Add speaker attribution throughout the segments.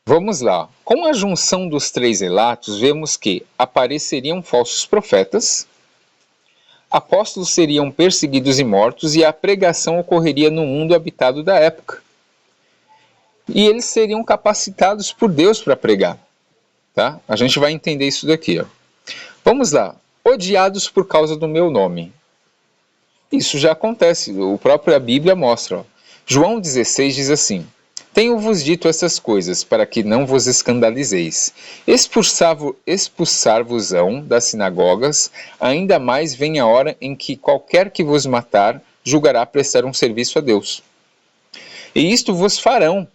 Speaker 1: Vamos lá. Com a junção dos três relatos, vemos que apareceriam falsos profetas, apóstolos seriam perseguidos e mortos e a pregação ocorreria no mundo habitado da época. E eles seriam capacitados por Deus para pregar. Tá? A gente vai entender isso daqui. Ó. Vamos lá. Odiados por causa do meu nome. Isso já acontece. A própria Bíblia mostra. Ó. João 16 diz assim: Tenho-vos dito essas coisas, para que não vos escandalizeis. Expulsar-vos-ão das sinagogas, ainda mais vem a hora em que qualquer que vos matar julgará prestar um serviço a Deus. E isto vos farão,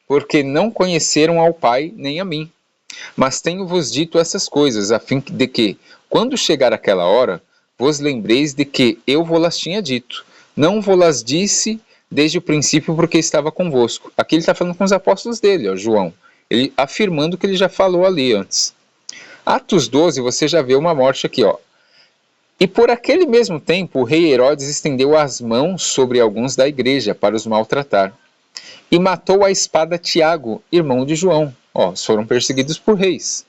Speaker 1: porque não conheceram ao Pai nem a mim. Mas tenho-vos dito essas coisas, a fim de que, quando chegar aquela hora, vos lembreis de que eu vos tinha dito. Não vos disse desde o princípio porque estava convosco. Aqui ele está falando com os apóstolos dele, ó, João. Ele afirmando o que ele já falou ali antes. Atos 12, você já vê uma morte aqui, ó. E por aquele mesmo tempo, o rei Herodes estendeu as mãos sobre alguns da igreja para os maltratar. E matou a espada Tiago, irmão de João. Ó, foram perseguidos por reis.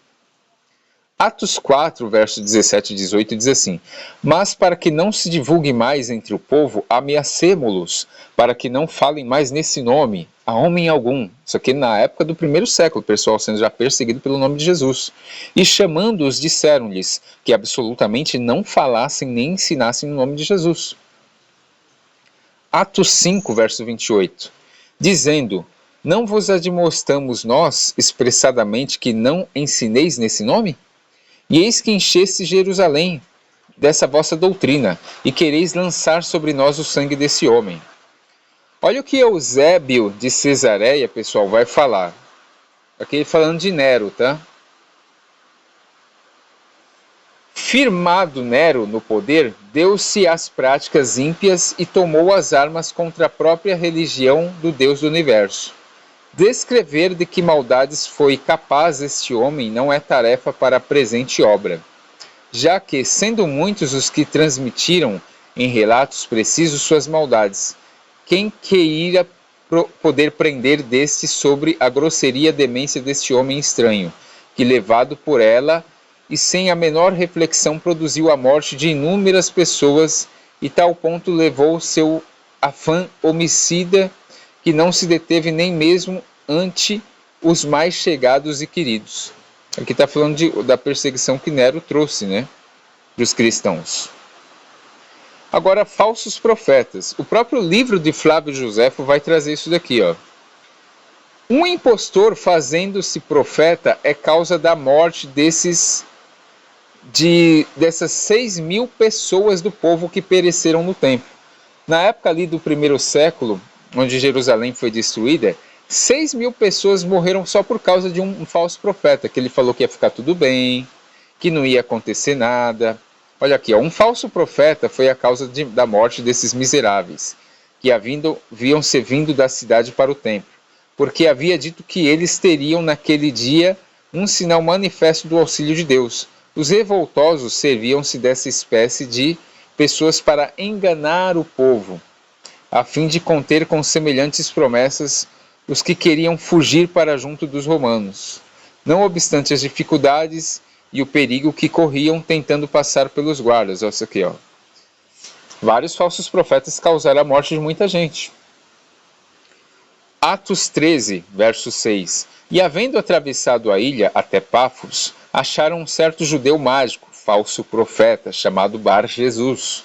Speaker 1: Atos 4, versos 17 e 18 diz assim: Mas para que não se divulgue mais entre o povo, ameacemo-los, para que não falem mais nesse nome a homem algum. Isso aqui na época do primeiro século, o pessoal sendo já perseguido pelo nome de Jesus. E chamando-os, disseram-lhes que absolutamente não falassem nem ensinassem no nome de Jesus. Atos 5, verso 28, dizendo: Não vos admoestamos nós expressadamente que não ensineis nesse nome? E eis que encheste Jerusalém dessa vossa doutrina, e quereis lançar sobre nós o sangue desse homem. Olha o que Eusébio de Cesareia, pessoal, vai falar. Aqui falando de Nero, tá? Firmado Nero no poder, deu-se às práticas ímpias e tomou as armas contra a própria religião do Deus do universo. Descrever de que maldades foi capaz este homem não é tarefa para a presente obra, já que, sendo muitos os que transmitiram em relatos precisos suas maldades, quem que ira poder prender deste sobre a grosseria e demência deste homem estranho, que levado por ela e sem a menor reflexão produziu a morte de inúmeras pessoas e tal ponto levou seu afã homicida que não se deteve nem mesmo ante os mais chegados e queridos. Aqui está falando da perseguição que Nero trouxe, né, para os cristãos. Agora, falsos profetas. O próprio livro de Flávio Josefo vai trazer isso daqui, ó. Um impostor fazendo-se profeta é causa da morte dessas 6.000 pessoas do povo que pereceram no templo. Na época ali do primeiro século, onde Jerusalém foi destruída, 6.000 pessoas morreram só por causa de um falso profeta, que ele falou que ia ficar tudo bem, que não ia acontecer nada. Olha aqui, ó, um falso profeta foi a causa da morte desses miseráveis, que haviam se vindo da cidade para o templo, porque havia dito que eles teriam naquele dia um sinal manifesto do auxílio de Deus. Os revoltosos serviam-se dessa espécie de pessoas para enganar o povo, a fim de conter com semelhantes promessas os que queriam fugir para junto dos romanos, não obstante as dificuldades e o perigo que corriam tentando passar pelos guardas. Olha isso aqui, ó. Vários falsos profetas causaram a morte de muita gente. Atos 13, verso 6. E havendo atravessado a ilha até Pafos, acharam um certo judeu mágico, falso profeta, chamado Bar Jesus.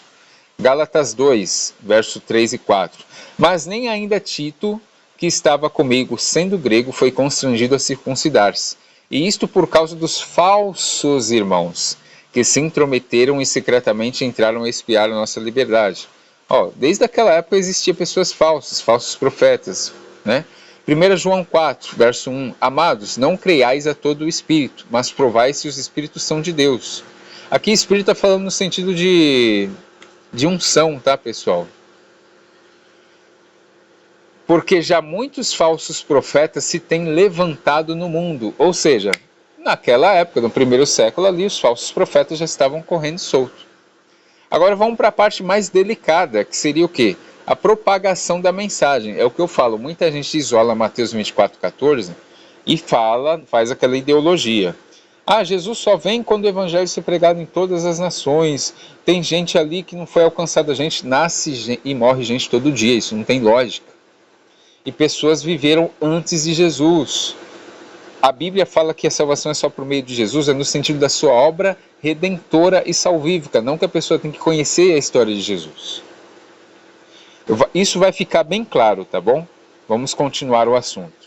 Speaker 1: Gálatas 2, verso 3 e 4. Mas nem ainda Tito, que estava comigo, sendo grego, foi constrangido a circuncidar-se. E isto por causa dos falsos irmãos, que se intrometeram e secretamente entraram a espiar a nossa liberdade. Ó, desde aquela época existiam pessoas falsas, falsos profetas, né? 1 João 4, verso 1. Amados, não creiais a todo o espírito, mas provai se os espíritos são de Deus. Aqui espírito está falando no sentido de unção, tá, pessoal? Porque já muitos falsos profetas se têm levantado no mundo. Ou seja, naquela época, no primeiro século ali, os falsos profetas já estavam correndo solto. Agora vamos para a parte mais delicada, que seria o quê? A propagação da mensagem. É o que eu falo, muita gente isola Mateus 24, 14 e faz aquela ideologia. Ah, Jesus só vem quando o evangelho se pregado em todas as nações. Tem gente ali que não foi alcançada. Gente nasce e morre gente todo dia. Isso não tem lógica. E pessoas viveram antes de Jesus. A Bíblia fala que a salvação é só por meio de Jesus, é no sentido da sua obra redentora e salvífica, não que a pessoa tem que conhecer a história de Jesus. Isso vai ficar bem claro, tá bom? Vamos continuar o assunto.